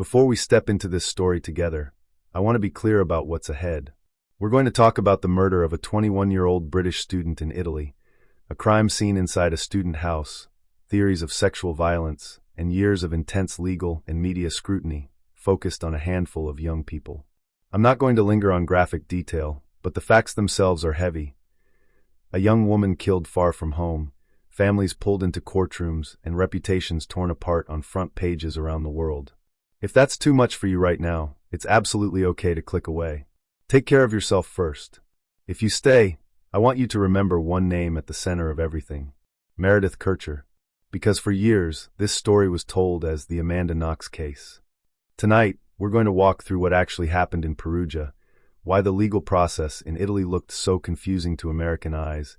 Before we step into this story together, I want to be clear about what's ahead. We're going to talk about the murder of a 21-year-old British student in Italy, a crime scene inside a student house, theories of sexual violence, and years of intense legal and media scrutiny focused on a handful of young people. I'm not going to linger on graphic detail, but the facts themselves are heavy. A young woman killed far from home, families pulled into courtrooms, and reputations torn apart on front pages around the world. If that's too much for you right now, it's absolutely okay to click away. Take care of yourself first. If you stay, I want you to remember one name at the center of everything: Meredith Kercher. Because for years, this story was told as the Amanda Knox case. Tonight, we're going to walk through what actually happened in Perugia, why the legal process in Italy looked so confusing to American eyes,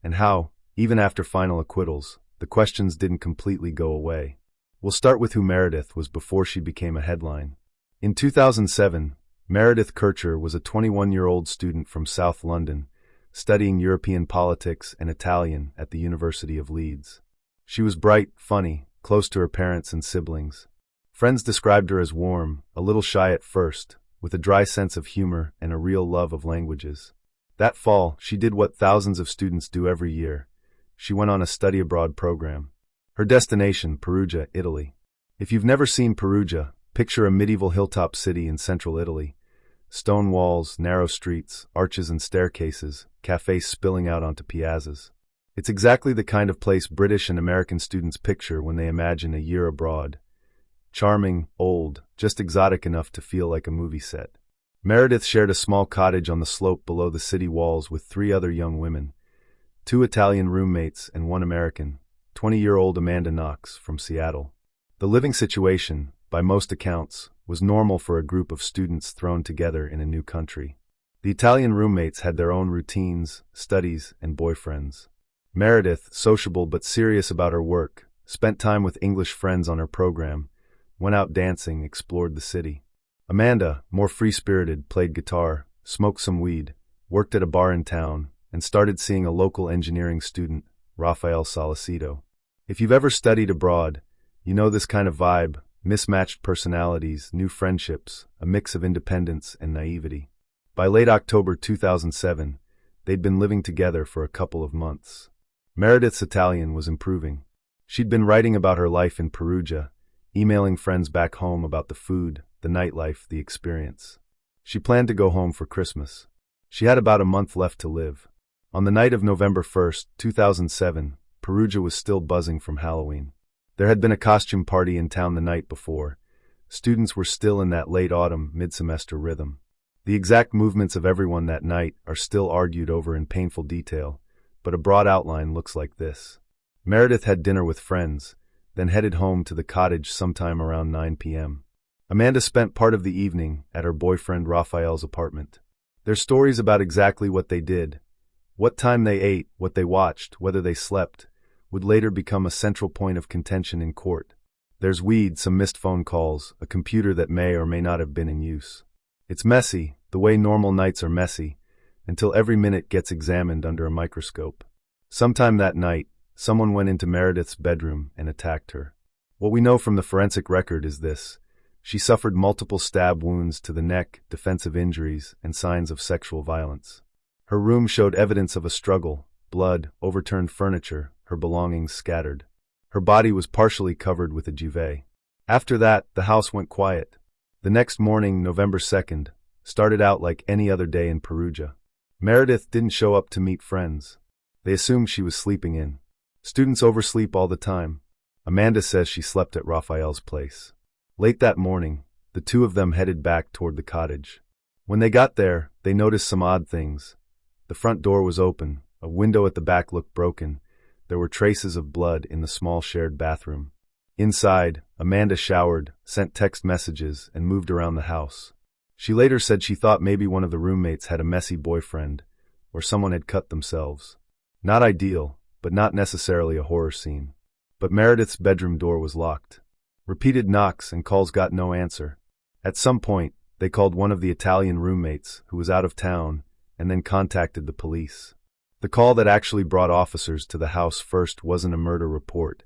and how, even after final acquittals, the questions didn't completely go away. We'll start with who Meredith was before she became a headline. In 2007, Meredith Kercher was a 21-year-old student from South London, studying European politics and Italian at the University of Leeds. She was bright, funny, close to her parents and siblings. Friends described her as warm, a little shy at first, with a dry sense of humor and a real love of languages. That fall, she did what thousands of students do every year. She went on a study abroad program. Her destination, Perugia, Italy. If you've never seen Perugia, picture a medieval hilltop city in central Italy. Stone walls, narrow streets, arches and staircases, cafes spilling out onto piazzas. It's exactly the kind of place British and American students picture when they imagine a year abroad. Charming, old, just exotic enough to feel like a movie set. Meredith shared a small cottage on the slope below the city walls with 3 other young women, 2 Italian roommates and 1 American, 20-year-old Amanda Knox from Seattle. The living situation, by most accounts, was normal for a group of students thrown together in a new country. The Italian roommates had their own routines, studies, and boyfriends. Meredith, sociable but serious about her work, spent time with English friends on her program, went out dancing, explored the city. Amanda, more free-spirited, played guitar, smoked some weed, worked at a bar in town, and started seeing a local engineering student, Raffaele Sollecito. If you've ever studied abroad, you know this kind of vibe: mismatched personalities, new friendships, a mix of independence and naivety. By late October 2007, they'd been living together for a couple of months. Meredith's Italian was improving. She'd been writing about her life in Perugia, emailing friends back home about the food, the nightlife, the experience. She planned to go home for Christmas. She had about a month left to live. On the night of November 1st, 2007, Perugia was still buzzing from Halloween. There had been a costume party in town the night before. Students were still in that late autumn, mid-semester rhythm. The exact movements of everyone that night are still argued over in painful detail, but a broad outline looks like this. Meredith had dinner with friends, then headed home to the cottage sometime around 9 p.m. Amanda spent part of the evening at her boyfriend Raphael's apartment. Their stories about exactly what they did, what time they ate, what they watched, whether they slept, would later become a central point of contention in court. There's weed, some missed phone calls, a computer that may or may not have been in use. It's messy, the way normal nights are messy, until every minute gets examined under a microscope. Sometime that night, someone went into Meredith's bedroom and attacked her. What we know from the forensic record is this: she suffered multiple stab wounds to the neck, defensive injuries, and signs of sexual violence. Her room showed evidence of a struggle: blood, overturned furniture, her belongings scattered. Her body was partially covered with a duvet. After that, the house went quiet. The next morning, November 2nd, started out like any other day in Perugia. Meredith didn't show up to meet friends. They assumed she was sleeping in. Students oversleep all the time. Amanda says she slept at Raphael's place. Late that morning, the 2 of them headed back toward the cottage. When they got there, they noticed some odd things. The front door was open, a window at the back looked broken. There were traces of blood in the small shared bathroom. Inside, Amanda showered, sent text messages, and moved around the house. She later said she thought maybe one of the roommates had a messy boyfriend, or someone had cut themselves. Not ideal, but not necessarily a horror scene. But Meredith's bedroom door was locked. Repeated knocks and calls got no answer. At some point, they called one of the Italian roommates, who was out of town, and then contacted the police. The call that actually brought officers to the house first wasn't a murder report.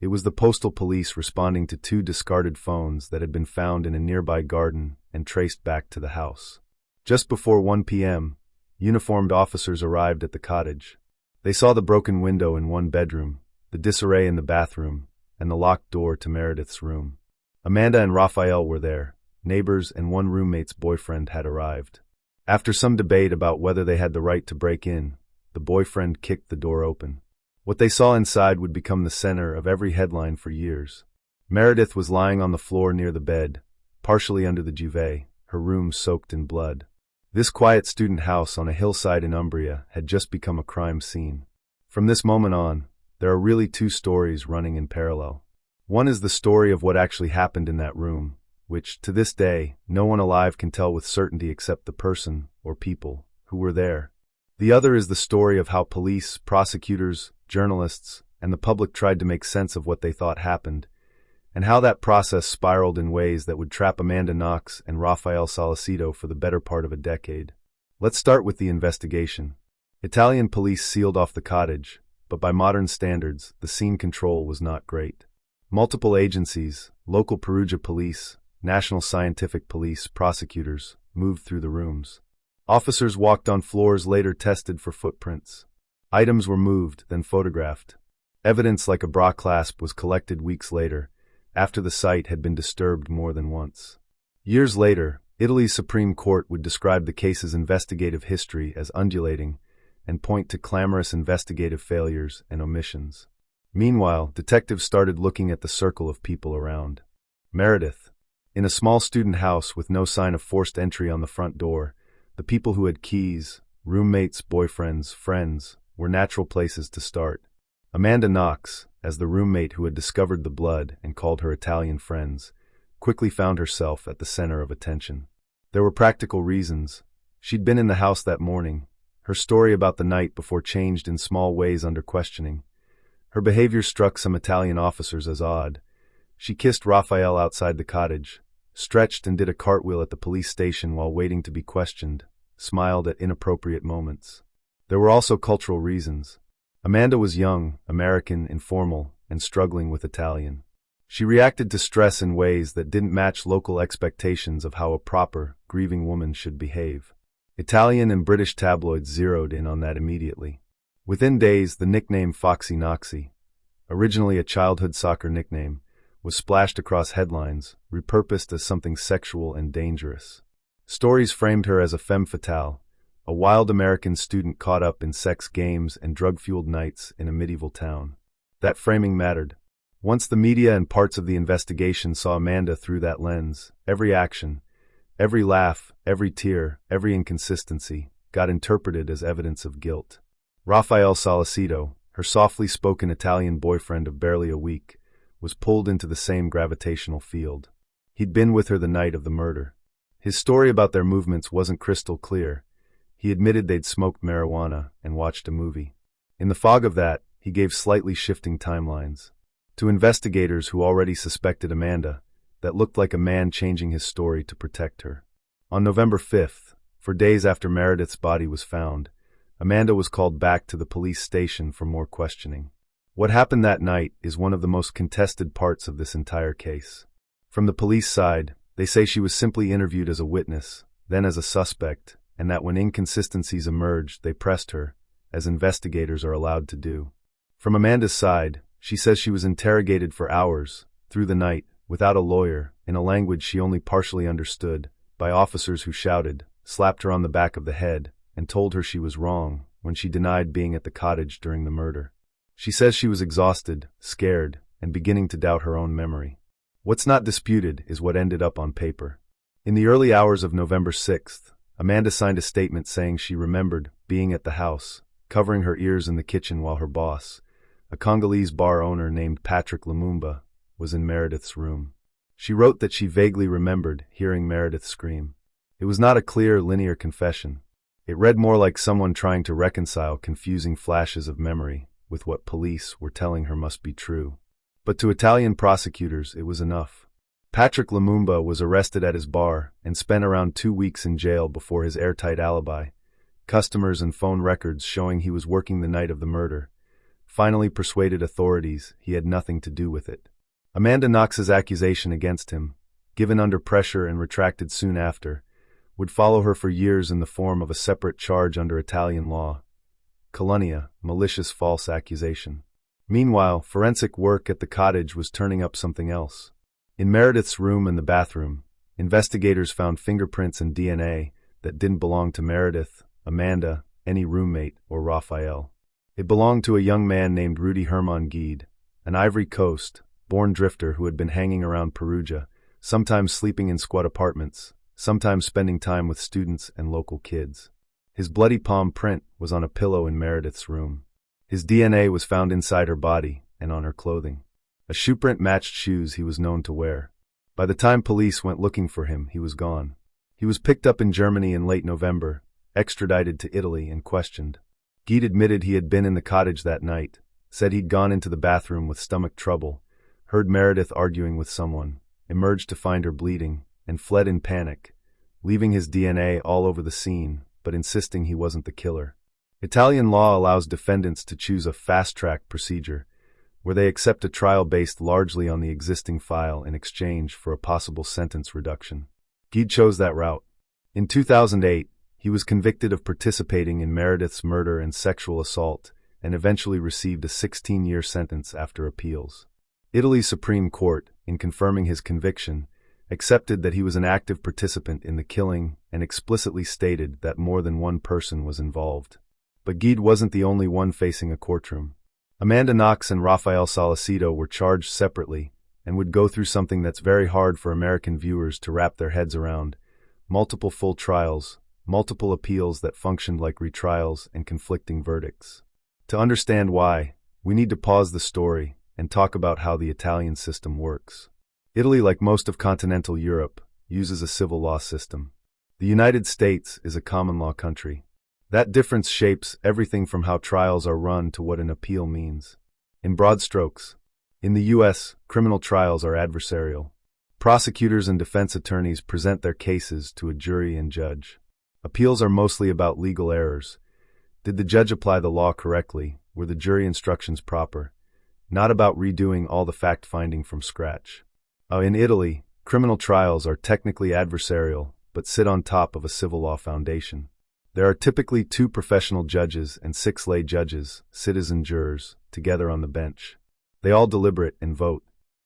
It was the postal police responding to two discarded phones that had been found in a nearby garden and traced back to the house. Just before 1 p.m., uniformed officers arrived at the cottage. They saw the broken window in one bedroom, the disarray in the bathroom, and the locked door to Meredith's room. Amanda and Raffaele were there. Neighbors and one roommate's boyfriend had arrived. After some debate about whether they had the right to break in, the boyfriend kicked the door open. What they saw inside would become the center of every headline for years. Meredith was lying on the floor near the bed, partially under the duvet, her room soaked in blood. This quiet student house on a hillside in Umbria had just become a crime scene. From this moment on, there are really two stories running in parallel. One is the story of what actually happened in that room, which, to this day, no one alive can tell with certainty except the person, or people, who were there. The other is the story of how police, prosecutors, journalists, and the public tried to make sense of what they thought happened, and how that process spiraled in ways that would trap Amanda Knox and Raffaele Sollecito for the better part of a decade. Let's start with the investigation. Italian police sealed off the cottage, but by modern standards, the scene control was not great. Multiple agencies, local Perugia police, National Scientific Police, prosecutors, moved through the rooms. Officers walked on floors later tested for footprints. Items were moved, then photographed. Evidence like a bra clasp was collected weeks later, after the site had been disturbed more than once. Years later, Italy's Supreme Court would describe the case's investigative history as undulating and point to clamorous investigative failures and omissions. Meanwhile, detectives started looking at the circle of people around. Meredith. In a small student house with no sign of forced entry on the front door, the people who had keys, roommates, boyfriends, friends, were natural places to start. Amanda Knox, as the roommate who had discovered the blood and called her Italian friends, quickly found herself at the center of attention. There were practical reasons. She'd been in the house that morning. Her story about the night before changed in small ways under questioning. Her behavior struck some Italian officers as odd. She kissed Raffaele outside the cottage, stretched and did a cartwheel at the police station while waiting to be questioned, smiled at inappropriate moments. There were also cultural reasons. Amanda was young, American, informal, and struggling with Italian. She reacted to stress in ways that didn't match local expectations of how a proper, grieving woman should behave. Italian and British tabloids zeroed in on that immediately. Within days, the nickname Foxy Knoxy, originally a childhood soccer nickname, was splashed across headlines, repurposed as something sexual and dangerous. Stories framed her as a femme fatale, a wild American student caught up in sex games and drug-fueled nights in a medieval town. That framing mattered. Once the media and parts of the investigation saw Amanda through that lens, every action, every laugh, every tear, every inconsistency, got interpreted as evidence of guilt. Raffaele Sollecito, her softly spoken Italian boyfriend of barely a week, was pulled into the same gravitational field. He'd been with her the night of the murder. His story about their movements wasn't crystal clear. He admitted they'd smoked marijuana and watched a movie. In the fog of that, he gave slightly shifting timelines. To investigators who already suspected Amanda, that looked like a man changing his story to protect her. On November 5th, for days after Meredith's body was found, Amanda was called back to the police station for more questioning. What happened that night is one of the most contested parts of this entire case. From the police side, they say she was simply interviewed as a witness, then as a suspect, and that when inconsistencies emerged, they pressed her, as investigators are allowed to do. From Amanda's side, she says she was interrogated for hours, through the night, without a lawyer, in a language she only partially understood, by officers who shouted, slapped her on the back of the head, and told her she was wrong when she denied being at the cottage during the murder. She says she was exhausted, scared, and beginning to doubt her own memory. What's not disputed is what ended up on paper. In the early hours of November 6th, Amanda signed a statement saying she remembered being at the house, covering her ears in the kitchen while her boss, a Congolese bar owner named Patrick Lumumba, was in Meredith's room. She wrote that she vaguely remembered hearing Meredith scream. It was not a clear, linear confession. It read more like someone trying to reconcile confusing flashes of memory with what police were telling her must be true. But to Italian prosecutors, it was enough. Patrick Lumumba was arrested at his bar and spent around 2 weeks in jail before his airtight alibi, customers and phone records showing he was working the night of the murder, finally persuaded authorities he had nothing to do with it. Amanda Knox's accusation against him, given under pressure and retracted soon after, would follow her for years in the form of a separate charge under Italian law: calunnia, malicious false accusation. Meanwhile, forensic work at the cottage was turning up something else. In Meredith's room and the bathroom, investigators found fingerprints and DNA that didn't belong to Meredith, Amanda, any roommate, or Raffaele. It belonged to a young man named Rudy Guede, an Ivory Coast, born drifter who had been hanging around Perugia, sometimes sleeping in squat apartments, sometimes spending time with students and local kids. His bloody palm print was on a pillow in Meredith's room. His DNA was found inside her body and on her clothing. A shoe print matched shoes he was known to wear. By the time police went looking for him, he was gone. He was picked up in Germany in late November, extradited to Italy, and questioned. Guede admitted he had been in the cottage that night, said he'd gone into the bathroom with stomach trouble, heard Meredith arguing with someone, emerged to find her bleeding, and fled in panic, leaving his DNA all over the scene, but insisting he wasn't the killer. Italian law allows defendants to choose a fast-track procedure, where they accept a trial based largely on the existing file in exchange for a possible sentence reduction. Guede chose that route. In 2008, he was convicted of participating in Meredith's murder and sexual assault, and eventually received a 16-year sentence after appeals. Italy's Supreme Court, in confirming his conviction, accepted that he was an active participant in the killing and explicitly stated that more than one person was involved. But Guede wasn't the only one facing a courtroom. Amanda Knox and Raffaele Sollecito were charged separately and would go through something that's very hard for American viewers to wrap their heads around: multiple full trials, multiple appeals that functioned like retrials, and conflicting verdicts. To understand why, we need to pause the story and talk about how the Italian system works. Italy, like most of continental Europe, uses a civil law system. The United States is a common law country. That difference shapes everything from how trials are run to what an appeal means. In broad strokes, in the U.S., criminal trials are adversarial. Prosecutors and defense attorneys present their cases to a jury and judge. Appeals are mostly about legal errors. Did the judge apply the law correctly? Were the jury instructions proper? Not about redoing all the fact-finding from scratch. In Italy, criminal trials are technically adversarial, but sit on top of a civil law foundation. There are typically 2 professional judges and 6 lay judges, citizen jurors, together on the bench. They all deliberate and vote.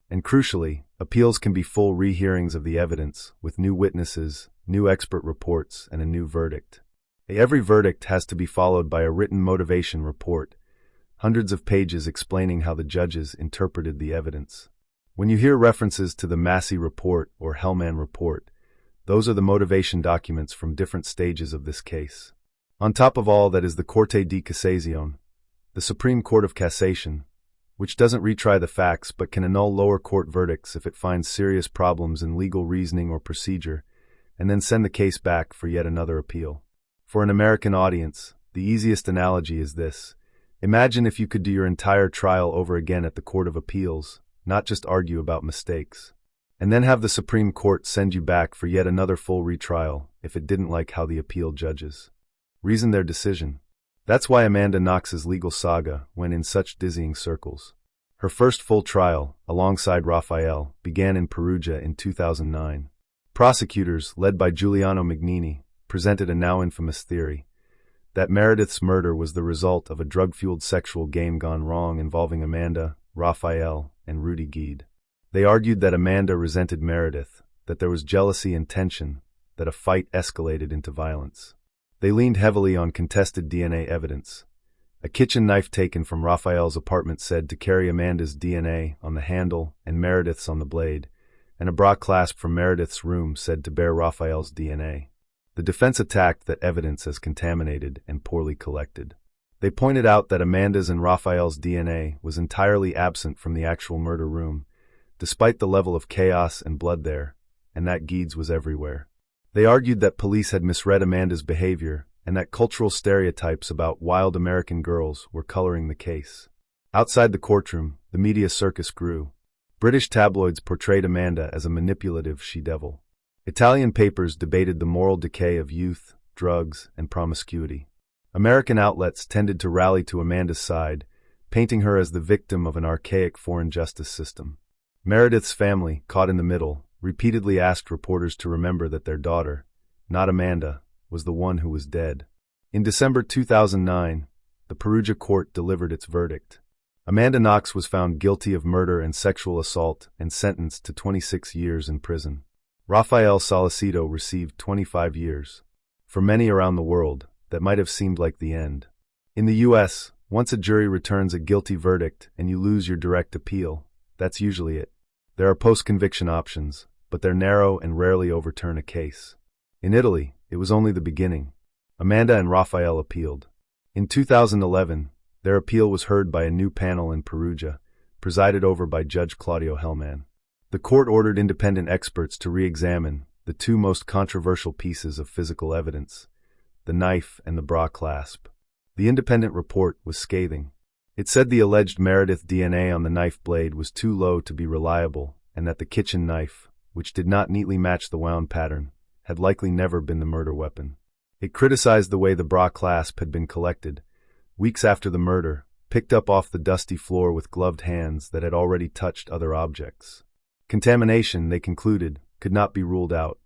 And crucially, appeals can be full rehearings of the evidence, with new witnesses, new expert reports, and a new verdict. Every verdict has to be followed by a written motivation report, hundreds of pages explaining how the judges interpreted the evidence. When you hear references to the Massey Report or Hellman Report, those are the motivation documents from different stages of this case. On top of all that is the Corte di Cassazione, the Supreme Court of Cassation, which doesn't retry the facts but can annul lower court verdicts if it finds serious problems in legal reasoning or procedure, and then send the case back for yet another appeal. For an American audience, the easiest analogy is this: imagine if you could do your entire trial over again at the Court of Appeals, not just argue about mistakes, and then have the Supreme Court send you back for yet another full retrial if it didn't like how the appeal judges reasoned their decision. That's why Amanda Knox's legal saga went in such dizzying circles. Her first full trial, alongside Raffaele, began in Perugia in 2009. Prosecutors, led by Giuliano Magnini, presented a now infamous theory: that Meredith's murder was the result of a drug-fueled sexual game gone wrong involving Amanda, Raffaele, and Rudy Guede. They argued that Amanda resented Meredith, that there was jealousy and tension, that a fight escalated into violence. They leaned heavily on contested DNA evidence. A kitchen knife taken from Raffaele's apartment said to carry Amanda's DNA on the handle and Meredith's on the blade, and a bra clasp from Meredith's room said to bear Raffaele's DNA. The defense attacked that evidence as contaminated and poorly collected. They pointed out that Amanda's and Raffaele's DNA was entirely absent from the actual murder room, despite the level of chaos and blood there, and that Guede's was everywhere. They argued that police had misread Amanda's behavior and that cultural stereotypes about wild American girls were coloring the case. Outside the courtroom, the media circus grew. British tabloids portrayed Amanda as a manipulative she-devil. Italian papers debated the moral decay of youth, drugs, and promiscuity. American outlets tended to rally to Amanda's side, painting her as the victim of an archaic foreign justice system. Meredith's family, caught in the middle, repeatedly asked reporters to remember that their daughter, not Amanda, was the one who was dead. In December 2009, the Perugia court delivered its verdict. Amanda Knox was found guilty of murder and sexual assault and sentenced to 26 years in prison. Raffaele Sollecito received 25 years. For many around the world, that might have seemed like the end. In the U.S., once a jury returns a guilty verdict and you lose your direct appeal, that's usually it. There are post-conviction options, but they're narrow and rarely overturn a case. In Italy, it was only the beginning. Amanda and Raffaele appealed. In 2011, their appeal was heard by a new panel in Perugia, presided over by Judge Claudio Hellman. The court ordered independent experts to re-examine the two most controversial pieces of physical evidence, the knife and the bra clasp. The independent report was scathing. It said the alleged Meredith DNA on the knife blade was too low to be reliable, and that the kitchen knife, which did not neatly match the wound pattern, had likely never been the murder weapon. It criticized the way the bra clasp had been collected, weeks after the murder, picked up off the dusty floor with gloved hands that had already touched other objects. Contamination, they concluded, could not be ruled out.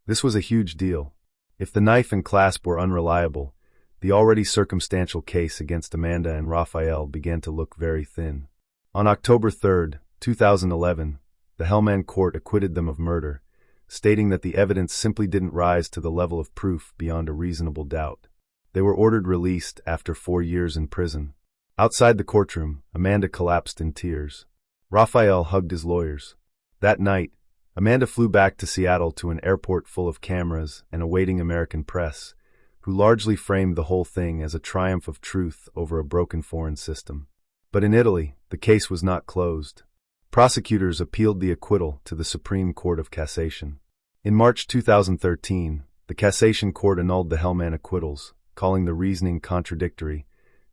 This was a huge deal. If the knife and clasp were unreliable, the already circumstantial case against Amanda and Raffaele began to look very thin. On October 3, 2011, the Hellman court acquitted them of murder, stating that the evidence simply didn't rise to the level of proof beyond a reasonable doubt. They were ordered released after 4 years in prison. Outside the courtroom, Amanda collapsed in tears. Raffaele hugged his lawyers. That night, Amanda flew back to Seattle to an airport full of cameras and a waiting American press, who largely framed the whole thing as a triumph of truth over a broken foreign system. But in Italy, the case was not closed. Prosecutors appealed the acquittal to the Supreme Court of Cassation. In March 2013, the Cassation Court annulled the Hellman acquittals, calling the reasoning contradictory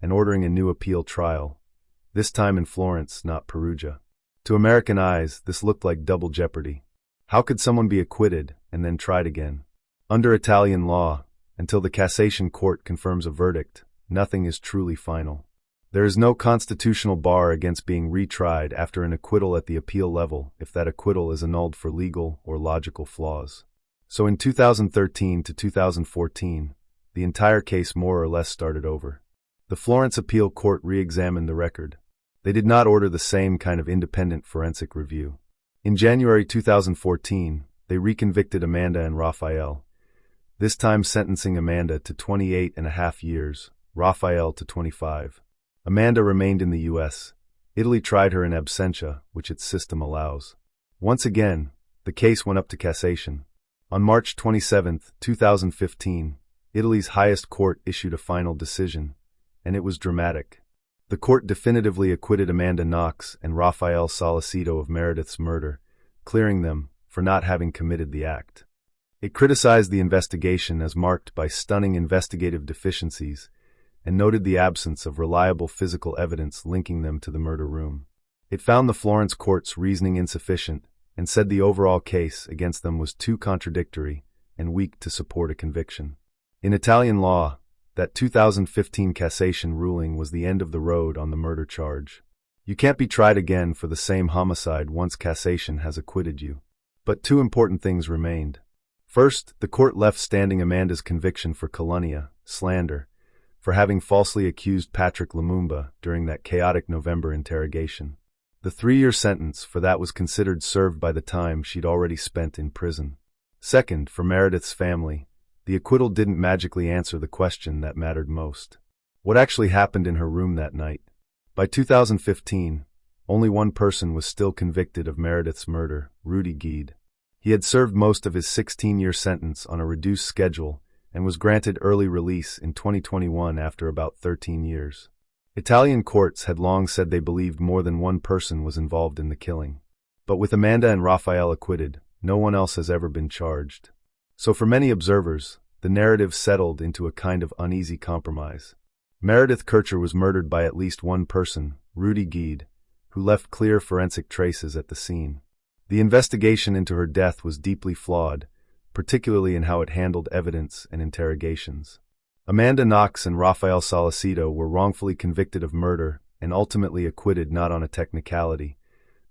and ordering a new appeal trial, this time in Florence, not Perugia. To American eyes, this looked like double jeopardy. How could someone be acquitted and then tried again? Under Italian law, until the Cassation Court confirms a verdict, nothing is truly final. There is no constitutional bar against being retried after an acquittal at the appeal level if that acquittal is annulled for legal or logical flaws. So in 2013 to 2014, the entire case more or less started over. The Florence Appeal Court re-examined the record. They did not order the same kind of independent forensic review. In January 2014, they reconvicted Amanda and Raffaele, this time sentencing Amanda to 28.5 years, Raffaele to 25. Amanda remained in the U.S. Italy tried her in absentia, which its system allows. Once again, the case went up to cassation. On March 27, 2015, Italy's highest court issued a final decision, and it was dramatic. The court definitively acquitted Amanda Knox and Raffaele Sollecito of Meredith's murder, clearing them for not having committed the act. It criticized the investigation as marked by stunning investigative deficiencies and noted the absence of reliable physical evidence linking them to the murder room. It found the Florence court's reasoning insufficient and said the overall case against them was too contradictory and weak to support a conviction. In Italian law, that 2015 cassation ruling was the end of the road on the murder charge. You can't be tried again for the same homicide once cassation has acquitted you. But two important things remained. First, the court left standing Amanda's conviction for calumnia, slander, for having falsely accused Patrick Lumumba during that chaotic November interrogation. The 3-year sentence for that was considered served by the time she'd already spent in prison. Second, for Meredith's family, the acquittal didn't magically answer the question that mattered most. What actually happened in her room that night? By 2015, only one person was still convicted of Meredith's murder, Rudy Guede. He had served most of his 16-year sentence on a reduced schedule and was granted early release in 2021 after about 13 years. Italian courts had long said they believed more than one person was involved in the killing. But with Amanda and Raffaele acquitted, no one else has ever been charged. So for many observers, the narrative settled into a kind of uneasy compromise. Meredith Kercher was murdered by at least one person, Rudy Guede, who left clear forensic traces at the scene. The investigation into her death was deeply flawed, particularly in how it handled evidence and interrogations. Amanda Knox and Raffaele Sollecito were wrongfully convicted of murder and ultimately acquitted not on a technicality,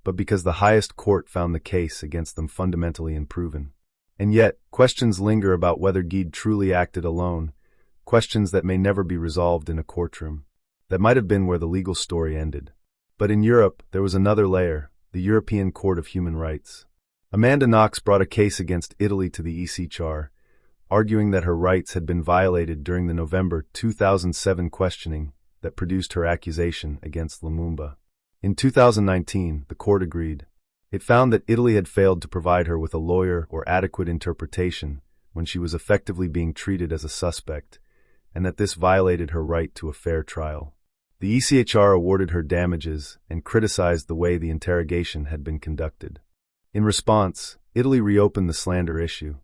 but because the highest court found the case against them fundamentally unproven. And yet, questions linger about whether Guede truly acted alone, questions that may never be resolved in a courtroom. That might have been where the legal story ended. But in Europe, there was another layer, the European Court of Human Rights. Amanda Knox brought a case against Italy to the ECHR, arguing that her rights had been violated during the November 2007 questioning that produced her accusation against Lumumba. In 2019, the court agreed. It found that Italy had failed to provide her with a lawyer or adequate interpretation when she was effectively being treated as a suspect, and that this violated her right to a fair trial. The ECHR awarded her damages and criticized the way the interrogation had been conducted. In response, Italy reopened the slander issue.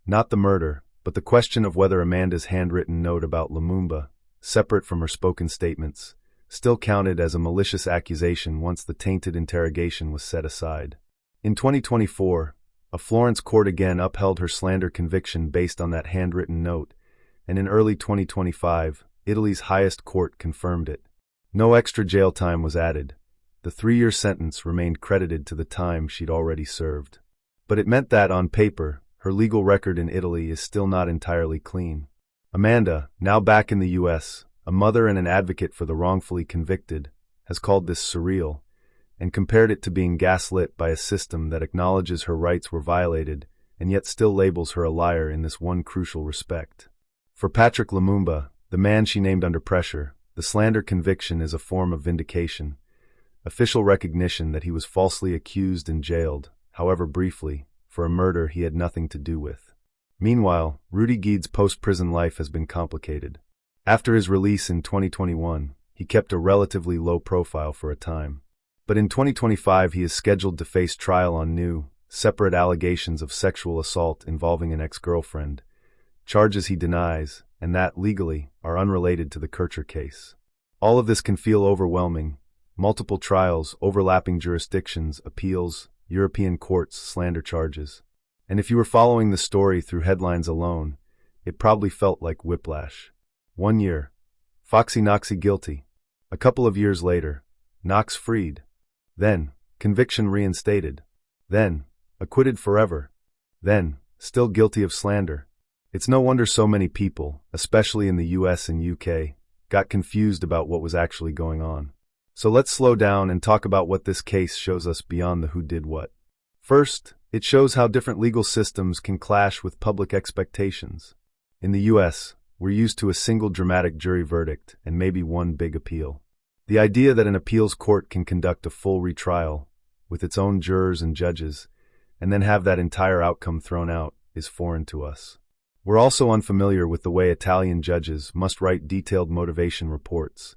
Not the murder, but the question of whether Amanda's handwritten note about Lumumba, separate from her spoken statements, still counted as a malicious accusation once the tainted interrogation was set aside. In 2024, a Florence court again upheld her slander conviction based on that handwritten note, and in early 2025, Italy's highest court confirmed it. No extra jail time was added. The 3-year sentence remained credited to the time she'd already served. But it meant that, on paper, her legal record in Italy is still not entirely clean. Amanda, now back in the U.S., a mother and an advocate for the wrongfully convicted, has called this surreal, and compared it to being gaslit by a system that acknowledges her rights were violated and yet still labels her a liar in this one crucial respect. For Patrick Lumumba, the man she named under pressure, the slander conviction is a form of vindication, official recognition that he was falsely accused and jailed, however briefly, for a murder he had nothing to do with. Meanwhile, Rudy Guede's post-prison life has been complicated. After his release in 2021, he kept a relatively low profile for a time. But in 2025 he is scheduled to face trial on new, separate allegations of sexual assault involving an ex-girlfriend, charges he denies, and that, legally, are unrelated to the Kercher case. All of this can feel overwhelming. Multiple trials, overlapping jurisdictions, appeals, European courts, slander charges. And if you were following the story through headlines alone, it probably felt like whiplash. 1 year. Foxy Knoxy guilty. A couple of years later, Knox freed. Then, conviction reinstated. Then, acquitted forever. Then, still guilty of slander. It's no wonder so many people, especially in the US and UK, got confused about what was actually going on. So let's slow down and talk about what this case shows us beyond the who did what. First, it shows how different legal systems can clash with public expectations. In the US, we're used to a single dramatic jury verdict and maybe one big appeal. The idea that an appeals court can conduct a full retrial, with its own jurors and judges, and then have that entire outcome thrown out, is foreign to us. We're also unfamiliar with the way Italian judges must write detailed motivation reports,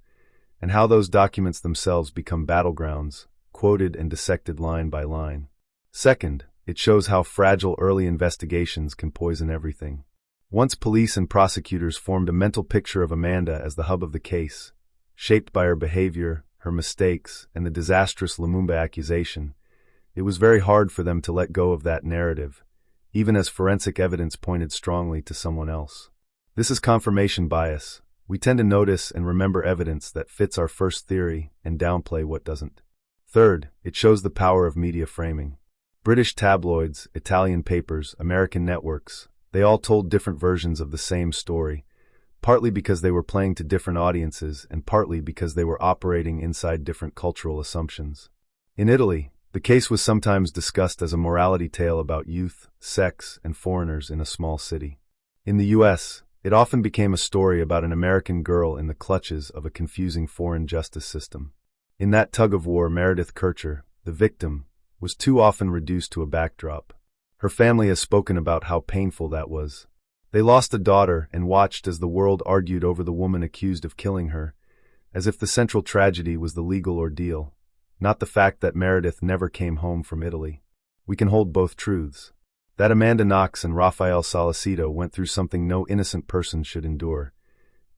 and how those documents themselves become battlegrounds, quoted and dissected line by line. Second, it shows how fragile early investigations can poison everything. Once police and prosecutors formed a mental picture of Amanda as the hub of the case, shaped by her behavior, her mistakes, and the disastrous Lumumba accusation, it was very hard for them to let go of that narrative, even as forensic evidence pointed strongly to someone else. This is confirmation bias. We tend to notice and remember evidence that fits our first theory and downplay what doesn't. Third, it shows the power of media framing. British tabloids, Italian papers, American networks, they all told different versions of the same story, partly because they were playing to different audiences and partly because they were operating inside different cultural assumptions. In Italy, the case was sometimes discussed as a morality tale about youth, sex, and foreigners in a small city. In the US, it often became a story about an American girl in the clutches of a confusing foreign justice system. In that tug-of-war, Meredith Kercher, the victim, was too often reduced to a backdrop. Her family has spoken about how painful that was. They lost a daughter and watched as the world argued over the woman accused of killing her, as if the central tragedy was the legal ordeal, not the fact that Meredith never came home from Italy. We can hold both truths. That Amanda Knox and Raffaele Sollecito went through something no innocent person should endure.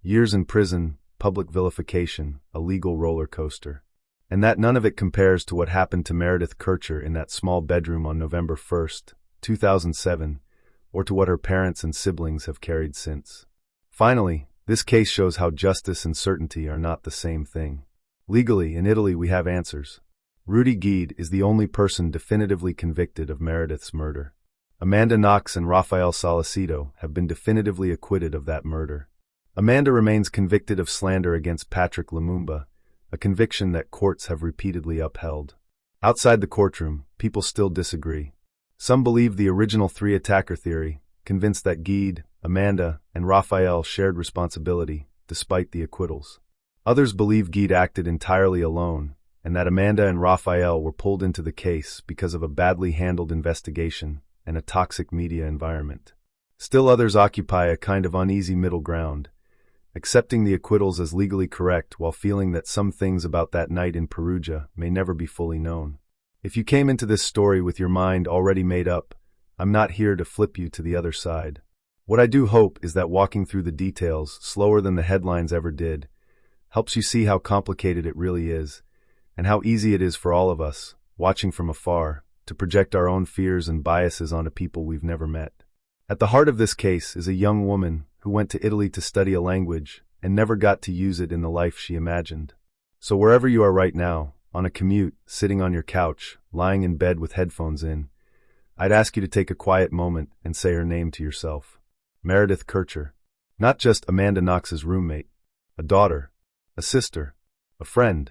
Years in prison, public vilification, a legal roller coaster. And that none of it compares to what happened to Meredith Kercher in that small bedroom on November 1st, 2007, or to what her parents and siblings have carried since. Finally, this case shows how justice and certainty are not the same thing. Legally, in Italy we have answers. Rudy Guede is the only person definitively convicted of Meredith's murder. Amanda Knox and Raffaele Sollecito have been definitively acquitted of that murder. Amanda remains convicted of slander against Patrick Lumumba, a conviction that courts have repeatedly upheld. Outside the courtroom, people still disagree. Some believe the original three-attacker theory, convinced that Guede, Amanda, and Raffaele shared responsibility, despite the acquittals. Others believe Guede acted entirely alone, and that Amanda and Raffaele were pulled into the case because of a badly handled investigation and a toxic media environment. Still others occupy a kind of uneasy middle ground, accepting the acquittals as legally correct while feeling that some things about that night in Perugia may never be fully known. If you came into this story with your mind already made up, I'm not here to flip you to the other side. What I do hope is that walking through the details, slower than the headlines ever did, helps you see how complicated it really is, and how easy it is for all of us, watching from afar, to project our own fears and biases onto people we've never met. At the heart of this case is a young woman who went to Italy to study a language and never got to use it in the life she imagined. So wherever you are right now, on a commute, sitting on your couch, lying in bed with headphones in, I'd ask you to take a quiet moment and say her name to yourself. Meredith Kercher. Not just Amanda Knox's roommate, a daughter, a sister, a friend,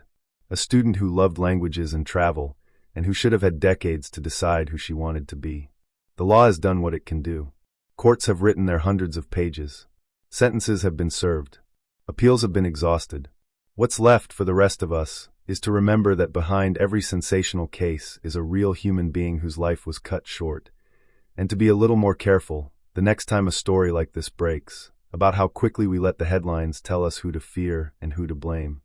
a student who loved languages and travel, and who should have had decades to decide who she wanted to be. The law has done what it can do. Courts have written their hundreds of pages. Sentences have been served. Appeals have been exhausted. What's left for the rest of us is to remember that behind every sensational case is a real human being whose life was cut short, and to be a little more careful the next time a story like this breaks, about how quickly we let the headlines tell us who to fear and who to blame.